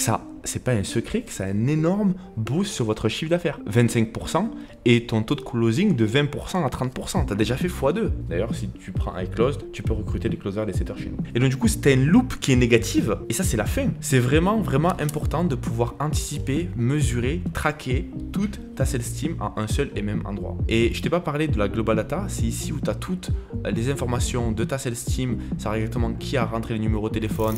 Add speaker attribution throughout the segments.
Speaker 1: ça, c'est pas un secret que ça a un énorme boost sur votre chiffre d'affaires. 25% et ton taux de closing de 20% à 30%. Tu as déjà fait x2. D'ailleurs, si tu prends iClosed, tu peux recruter des closers, des setters chez nous. Et donc, du coup, c'était une loupe qui est négative. Et ça, c'est la fin. C'est vraiment, vraiment important de pouvoir anticiper, mesurer, traquer toute ta sales team à un seul et même endroit. Et je t'ai pas parlé de la global data. C'est ici où tu as toutes les informations de ta sales team. Ça exactement qui a rentré les numéros de téléphone.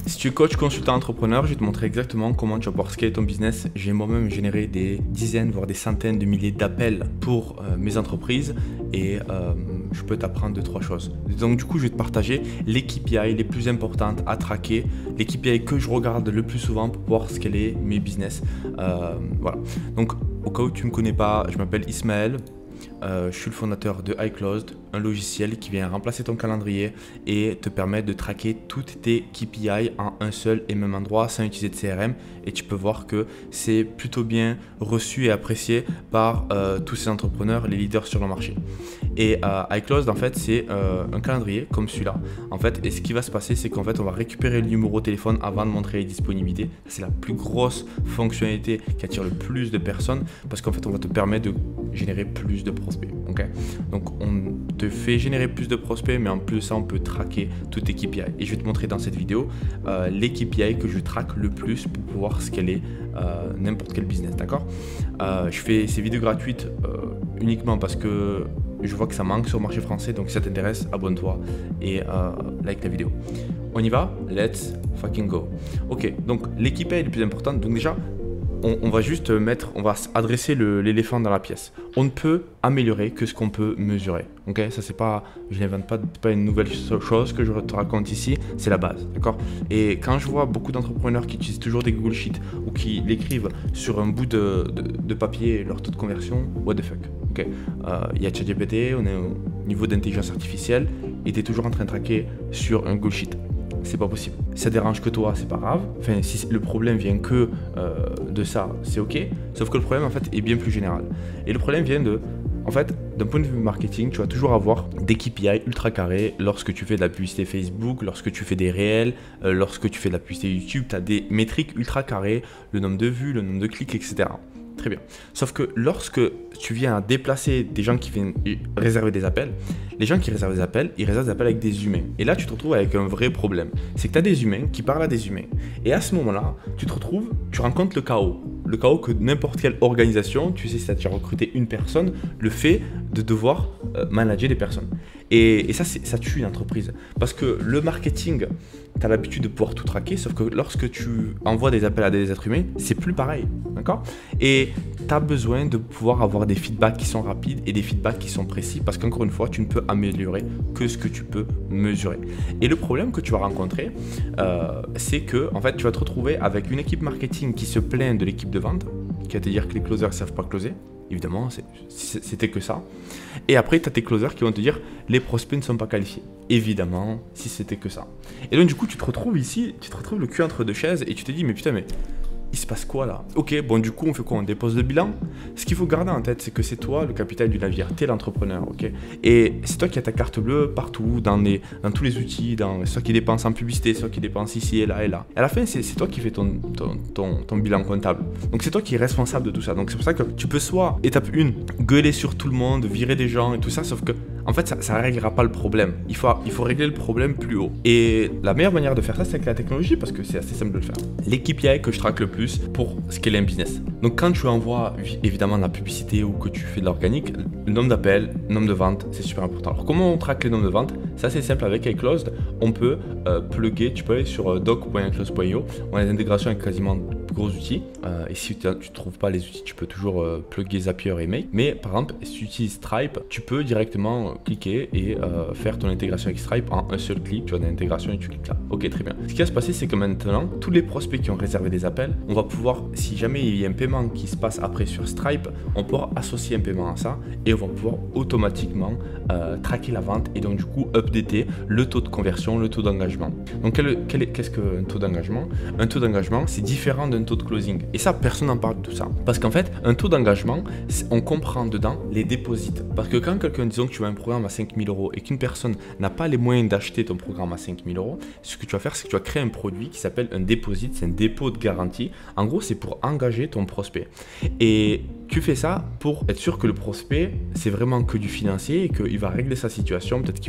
Speaker 1: Si tu es coach, consultant, entrepreneur, je vais te montrer exactement comment tu vas pouvoir scaler ton business. J'ai moi-même généré des dizaines, voire des centaines de milliers d'appels pour mes entreprises et je peux t'apprendre 2-3 choses. Donc du coup, je vais te partager les KPI les plus importantes à traquer, les KPI que je regarde le plus souvent pour pouvoir scaler mes business. Voilà. Donc au cas où tu ne me connais pas, je m'appelle Ismaël. Je suis le fondateur de iClosed, un logiciel qui vient remplacer ton calendrier et te permet de traquer toutes tes KPI en un seul et même endroit sans utiliser de CRM. Et tu peux voir que c'est plutôt bien reçu et apprécié par tous ces entrepreneurs, les leaders sur le marché. Et iClosed, en fait, c'est un calendrier comme celui-là. En fait, et ce qui va se passer, c'est qu'en fait, on va récupérer le numéro de téléphone avant de montrer les disponibilités. C'est la plus grosse fonctionnalité qui attire le plus de personnes parce qu'en fait, on va te permettre de générer plus de prospects. Okay, donc, on te fait générer plus de prospects, mais en plus de ça, on peut traquer toutes tes KPI. Et je vais te montrer dans cette vidéo les KPI que je traque le plus pour pouvoir scaler n'importe quel business. D'accord, je fais ces vidéos gratuites uniquement parce que je vois que ça manque sur le marché français, donc si ça t'intéresse, abonne-toi et like la vidéo. On y va? Let's fucking go. Ok, donc l'équipe est le plus important. Donc déjà, on va juste mettre, on va adresser l'éléphant dans la pièce. On ne peut améliorer que ce qu'on peut mesurer. Ok, ça c'est pas, je n'invente pas une nouvelle chose que je te raconte ici, c'est la base, d'accord. Et quand je vois beaucoup d'entrepreneurs qui utilisent toujours des Google Sheets ou qui l'écrivent sur un bout de papier leur taux de conversion, what the fuck. Ok, il y a ChatGPT, on est au niveau d'intelligence artificielle et tu es toujours en train de traquer sur un Google Sheet. C'est pas possible. Si ça dérange que toi, c'est pas grave. Enfin, si le problème vient que de ça, c'est ok. Sauf que le problème, en fait, est bien plus général. Et le problème vient de, en fait, d'un point de vue marketing, tu vas toujours avoir des KPI ultra carrés lorsque tu fais de la publicité Facebook, lorsque tu fais des réels, lorsque tu fais de la publicité YouTube, tu as des métriques ultra carrées, le nombre de vues, le nombre de clics, etc. Très bien. Sauf que lorsque tu viens à déplacer des gens qui viennent réserver des appels, les gens qui réservent des appels, ils réservent des appels avec des humains. Et là, tu te retrouves avec un vrai problème. C'est que tu as des humains qui parlent à des humains. Et à ce moment-là, tu rencontres le chaos. Le chaos que n'importe quelle organisation, tu sais, si tu as recruté une personne, le fait de devoir manager des personnes. Et ça tue une entreprise. Parce que le marketing, tu as l'habitude de pouvoir tout traquer, sauf que lorsque tu envoies des appels à des êtres humains, c'est plus pareil. D'accord? Et tu as besoin de pouvoir avoir des feedbacks qui sont rapides et des feedbacks qui sont précis parce qu'encore une fois, tu ne peux améliorer que ce que tu peux mesurer. Et le problème que tu vas rencontrer, c'est que en fait, tu vas te retrouver avec une équipe marketing qui se plaint de l'équipe de vente, qui va te dire que les closers ne savent pas closer. Évidemment, c'était que ça. Et après, tu as tes closers qui vont te dire les prospects ne sont pas qualifiés. Évidemment, si c'était que ça. Et donc, du coup, tu te retrouves ici, tu te retrouves le cul entre deux chaises et tu te dis, mais putain, mais il se passe quoi là? Ok, bon, du coup, on fait quoi? On dépose le bilan. Ce qu'il faut garder en tête, c'est que c'est toi le capitaine du navire. Tu es l'entrepreneur, ok? Et c'est toi qui as ta carte bleue partout, dans tous les outils, c'est toi qui dépenses en publicité, c'est toi qui dépenses ici et là et là. Et à la fin, c'est toi qui fais ton bilan comptable. Donc, c'est toi qui es responsable de tout ça. Donc, c'est pour ça que tu peux soit, étape 1, gueuler sur tout le monde, virer des gens et tout ça, sauf que en fait, ça ne réglera pas le problème. Il faut régler le problème plus haut. Et la meilleure manière de faire ça, c'est avec la technologie parce que c'est assez simple de le faire. Les KPI que je traque le plus pour scaler un business. Donc, quand tu envoies évidemment de la publicité ou que tu fais de l'organique, le nombre d'appels, le nombre de ventes, c'est super important. Alors, comment on traque les nombres de ventes? Ça, c'est simple avec iClosed. On peut plugger, tu peux aller sur doc.iclosed.io. On a des intégrations avec quasiment de gros outils. Et si tu ne trouves pas les outils, tu peux toujours plugger Zapier et Make. Mais par exemple, si tu utilises Stripe, tu peux directement cliquer et faire ton intégration avec Stripe en un seul clic. Tu as une intégration et tu cliques là. Ok, très bien. Ce qui va se passer, c'est que maintenant, tous les prospects qui ont réservé des appels, on va pouvoir, si jamais il y a un paiement qui se passe après sur Stripe, on pourra associer un paiement à ça et on va pouvoir automatiquement traquer la vente et donc du coup updater le taux de conversion, le taux d'engagement. Donc qu'est-ce qu'un taux d'engagement? Un taux d'engagement, c'est différent d'un un taux de closing. Et ça, personne n'en parle de tout ça. Parce qu'en fait, un taux d'engagement, on comprend dedans les déposits. Parce que quand quelqu'un, disons que tu as un programme à 5 000 € et qu'une personne n'a pas les moyens d'acheter ton programme à 5 000 €, ce que tu vas faire, c'est que tu vas créer un produit qui s'appelle un déposit, c'est un dépôt de garantie. En gros, c'est pour engager ton prospect. Et tu fais ça pour être sûr que le prospect, c'est vraiment que du financier et qu'il va régler sa situation. Peut-être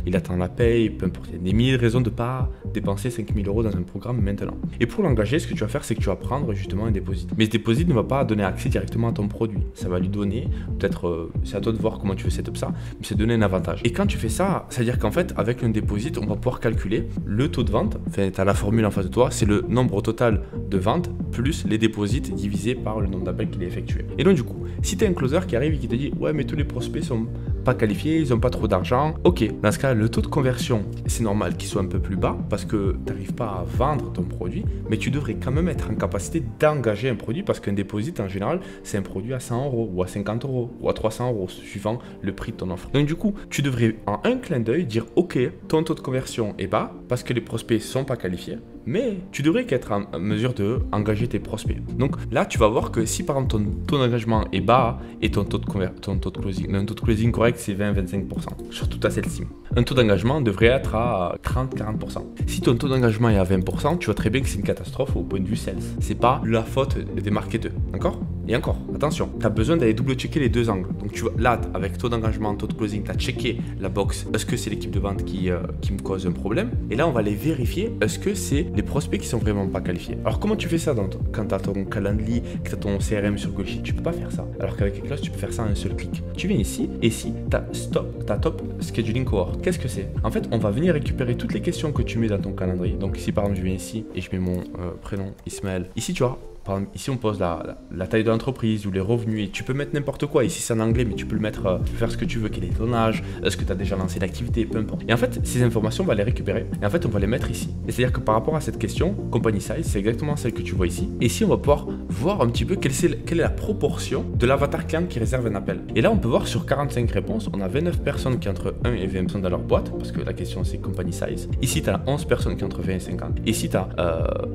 Speaker 1: il attend la paye, peu importe. Il y a des milliers de raisons de ne pas dépenser 5 000 € dans un programme maintenant. Et pour l'engager, ce que tu vas faire, c'est que tu vas prendre justement un déposit. Mais ce déposit ne va pas donner accès directement à ton produit. Ça va lui donner, peut-être, c'est à toi de voir comment tu veux setup ça, mais c'est donner un avantage. Et quand tu fais ça, c'est-à-dire qu'en fait, avec un déposit, on va pouvoir calculer le taux de vente. Enfin, tu as la formule en face de toi, c'est le nombre total de ventes plus les déposits divisé par le nombre d'appels qu'il a effectué. Et donc, du coup, si tu as un closer qui arrive et qui te dit ouais, mais tous les prospects sont pas qualifiés, ils n'ont pas trop d'argent. Ok, dans ce cas, le taux de conversion, c'est normal qu'il soit un peu plus bas parce que tu n'arrives pas à vendre ton produit, mais tu devrais quand même être en capacité d'engager un produit parce qu'un déposit, en général, c'est un produit à 100 € ou à 50 € ou à 300 €, suivant le prix de ton offre. Donc, du coup, tu devrais en un clin d'œil dire ok, ton taux de conversion est bas parce que les prospects ne sont pas qualifiés, mais tu devrais être en mesure d'engager tes prospects. Donc là, tu vas voir que si par exemple ton taux d'engagement est bas et ton taux de closing correct, c'est 20-25%, surtout ta sales team. Un taux d'engagement devrait être à 30-40%. Si ton taux d'engagement est à 20%, tu vois très bien que c'est une catastrophe au point de vue sales. C'est pas la faute des marketeurs, d'accord? Et encore, attention, tu as besoin d'aller double-checker les deux angles. Donc là, avec taux d'engagement, taux de closing, tu as checké la box. Est-ce que c'est l'équipe de vente qui me cause un problème? Et là, on va aller vérifier, est-ce que c'est les prospects qui sont vraiment pas qualifiés? Alors, comment tu fais ça quand tu as ton calendrier, que tu as ton CRM sur Goldship? Tu peux pas faire ça. Alors qu'avec Eclose, tu peux faire ça en un seul clic. Tu viens ici, et ici, tu as Top Scheduling Cohort. Qu'est-ce que c'est? En fait, on va venir récupérer toutes les questions que tu mets dans ton calendrier. Donc ici, par exemple, je viens ici et je mets mon prénom, Ismaël. Ici, tu vois, par exemple, ici on pose la taille de l'entreprise ou les revenus et tu peux mettre n'importe quoi. Ici c'est en anglais, mais tu peux le mettre, tu peux faire ce que tu veux. Quel est ton âge? Est-ce que tu as déjà lancé l'activité? Peu importe. Et en fait, ces informations, on va les récupérer et en fait, on va les mettre ici. Et c'est-à-dire que par rapport à cette question, company size, c'est exactement celle que tu vois ici. Et ici, on va pouvoir voir un petit peu quelle est la proportion de l'avatar client qui réserve un appel. Et là, on peut voir sur 45 réponses, on a 29 personnes qui ont entre 1 et 20 personnes dans leur boîte parce que la question c'est company size. Ici, tu as 11 personnes qui ont entre 20 et 50. Ici, tu as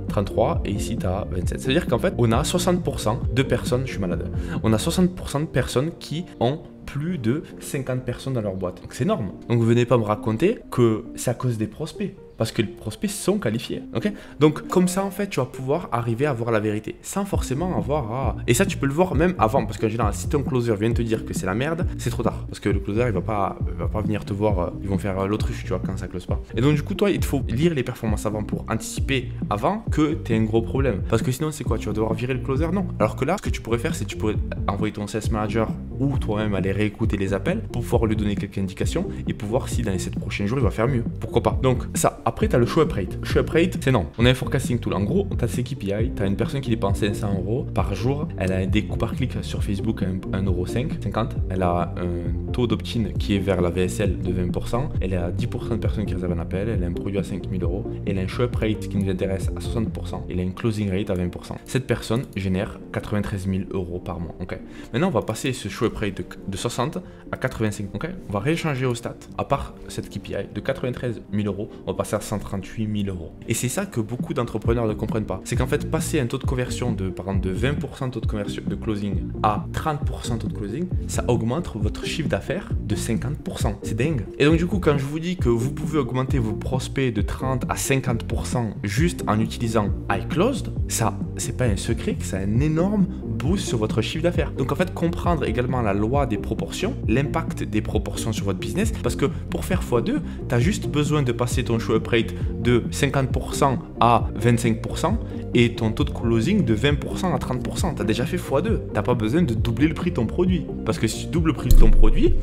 Speaker 1: 33 et ici, tu as 27. C'est-à-dire qu'en fait, on a 60% de personnes, je suis malade, on a 60% de personnes qui ont plus de 50 personnes dans leur boîte. Donc c'est énorme. Donc vous venez pas me raconter que c'est à cause des prospects. Parce que les prospects sont qualifiés. Ok? Donc comme ça, en fait, tu vas pouvoir arriver à voir la vérité. Sans forcément avoir à... Et ça, tu peux le voir même avant. Parce qu'en général, si ton closer vient te dire que c'est la merde, c'est trop tard. Parce que le closer, il va pas venir te voir. Ils vont faire l'autruche, tu vois, quand ça close pas. Et donc du coup, toi, il te faut lire les performances avant pour anticiper avant que tu aies un gros problème. Parce que sinon, c'est quoi? Tu vas devoir virer le closer? Non. Alors que là, ce que tu pourrais faire, c'est que tu pourrais envoyer ton sales manager ou toi-même aller réécouter les appels pour pouvoir lui donner quelques indications et pour voir si dans les 7 prochains jours, il va faire mieux. Pourquoi pas? Donc ça, après, tu as le show up rate. Show up rate, c'est non. On a un forecasting tool. En gros, tu as ses KPI, tu as une personne qui dépense 500 € par jour. Elle a des coûts par clic sur Facebook à 1,50 €. Elle a un taux d'opt-in qui est vers la VSL de 20%. Elle a 10% de personnes qui réservent un appel. Elle a un produit à 5 000 €. Elle a un show up rate qui nous intéresse à 60%. Elle a un closing rate à 20%. Cette personne génère 93 000 € par mois. Okay. Maintenant, on va passer ce show up rate de 60 à 85. Okay. On va rééchanger au stat. À part cette KPI de 93 000 €, on va passer à 138 000 €. Et c'est ça que beaucoup d'entrepreneurs ne comprennent pas. C'est qu'en fait, passer un taux de conversion de, par exemple, de 20% taux de conversion de closing à 30% taux de closing, ça augmente votre chiffre d'affaires de 50%. C'est dingue. Et donc, du coup, quand je vous dis que vous pouvez augmenter vos prospects de 30 à 50% juste en utilisant iClosed, ça, c'est pas un secret que ça a un énorme boost sur votre chiffre d'affaires. Donc, en fait, comprendre également la loi des proportions, l'impact des proportions sur votre business, parce que pour faire x2, tu as juste besoin de passer ton show up rate de 50% à 25% et ton taux de closing de 20% à 30%. Tu as déjà fait x2. Tu n'as pas besoin de doubler le prix de ton produit. Parce que si tu doubles le prix de ton produit,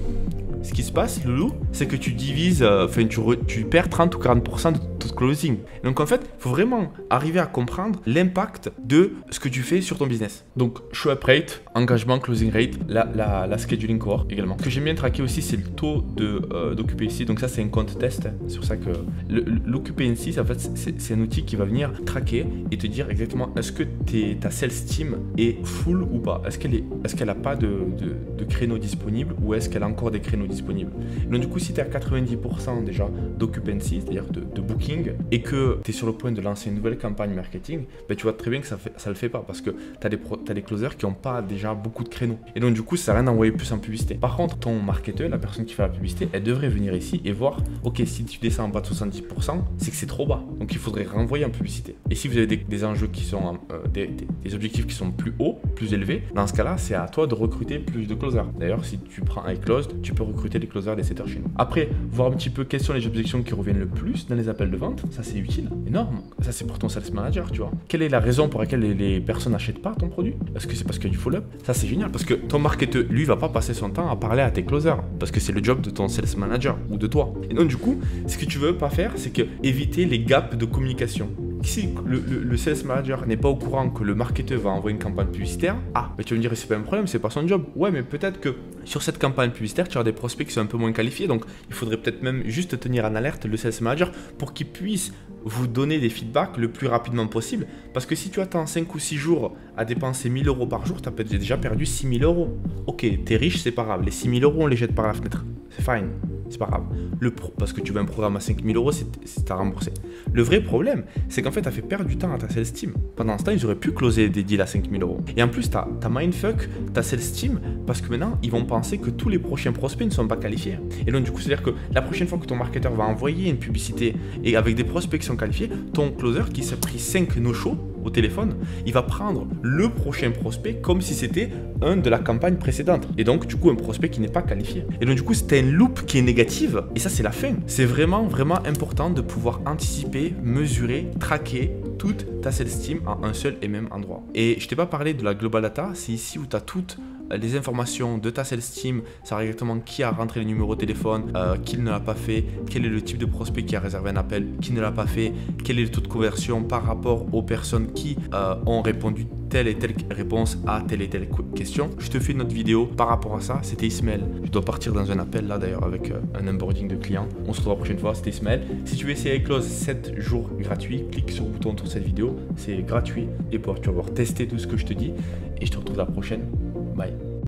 Speaker 1: ce qui se passe, Loulou, c'est que tu divises, tu perds 30 ou 40% de ton closing. Donc en fait, il faut vraiment arriver à comprendre l'impact de ce que tu fais sur ton business. Donc show up rate, engagement, closing rate, la scheduling cohort également. Ce que j'aime bien traquer aussi, c'est le taux d'occupancy. Donc ça, c'est un compte test. C'est pour ça que l'occupancy, en fait, c'est un outil qui va venir traquer et te dire exactement est-ce que ta sales team est full ou pas. Est-ce qu'elle n'a pas de créneaux disponibles ou est-ce qu'elle a encore des créneaux disponibles. Donc du coup, si tu es à 90% déjà d'occupancy, c'est-à-dire de booking, marketing et que tu es sur le point de lancer une nouvelle campagne marketing, ben, tu vois très bien que ça le fait pas parce que tu as des closers qui n'ont pas déjà beaucoup de créneaux. Et donc du coup, ça sert à rien d'envoyer plus en publicité. Par contre, ton marketeur, la personne qui fait la publicité, elle devrait venir ici et voir, ok, si tu descends en bas de 70%, c'est que c'est trop bas. Donc il faudrait renvoyer en publicité. Et si vous avez des enjeux qui sont, des objectifs qui sont plus hauts, plus élevés, dans ce cas-là, c'est à toi de recruter plus de closers. D'ailleurs, si tu prends iClosed, tu peux recruter des closers, des setters chez nous. Après, voir un petit peu quelles sont les objections qui reviennent le plus dans les appels de vente, ça c'est utile, énorme. Ça c'est pour ton sales manager, tu vois. Quelle est la raison pour laquelle les personnes n'achètent pas ton produit? Est-ce que c'est parce qu'il y a du follow-up? Ça c'est génial parce que ton marketeur, lui, va pas passer son temps à parler à tes closers parce que c'est le job de ton sales manager ou de toi. Et donc du coup, ce que tu veux pas faire, c'est que éviter les gaps de communication. Si le sales manager n'est pas au courant que le marketeur va envoyer une campagne publicitaire, mais tu vas me dire c'est pas un problème, c'est pas son job. Ouais, mais peut-être que sur cette campagne publicitaire, tu as des prospects qui sont un peu moins qualifiés, donc il faudrait peut-être même juste tenir en alerte le sales manager pour qu'il puisse vous donner des feedbacks le plus rapidement possible. Parce que si tu attends 5 ou 6 jours à dépenser 1000 € par jour, tu as peut-être déjà perdu 6000 €. Ok, t'es riche, c'est pas grave. Les 6000 €, on les jette par la fenêtre. C'est fine. C'est pas grave. Parce que tu veux un programme à 5000 €, c'est à rembourser. Le vrai problème, c'est qu'en fait, tu as fait perdre du temps à ta sales team. Pendant ce temps, ils auraient pu closer des deals à 5000 €. Et en plus, tu as mindfuck ta sales team parce que maintenant, ils vont penser que tous les prochains prospects ne sont pas qualifiés. Et donc, du coup, c'est-à-dire que la prochaine fois que ton marketeur va envoyer une publicité et avec des prospects qui sont qualifiés, ton closer qui s'est pris 5 no-shows au téléphone, il va prendre le prochain prospect comme si c'était un de la campagne précédente. Et donc, du coup, un prospect qui n'est pas qualifié. Et donc, du coup, c'était une loupe qui est négative. Et ça, c'est la fin. C'est vraiment, vraiment important de pouvoir anticiper, mesurer, traquer toute ta sales team en un seul et même endroit. Et je t'ai pas parlé de la global data. C'est ici où tu as toutes les informations de ta sales team, savoir exactement qui a rentré les numéros de téléphone, qui ne l'a pas fait, quel est le type de prospect qui a réservé un appel, qui ne l'a pas fait, quel est le taux de conversion par rapport aux personnes qui ont répondu telle et telle réponse à telle et telle question. Je te fais une autre vidéo par rapport à ça. C'était Ismaël. Je dois partir dans un appel là d'ailleurs avec un onboarding de client. On se retrouve la prochaine fois. C'était Ismaël. Si tu veux essayer iClose 7 jours gratuits, clique sur le bouton autour de cette vidéo. C'est gratuit et tu vas pouvoir tester tout ce que je te dis. Et je te retrouve la prochaine. Bye.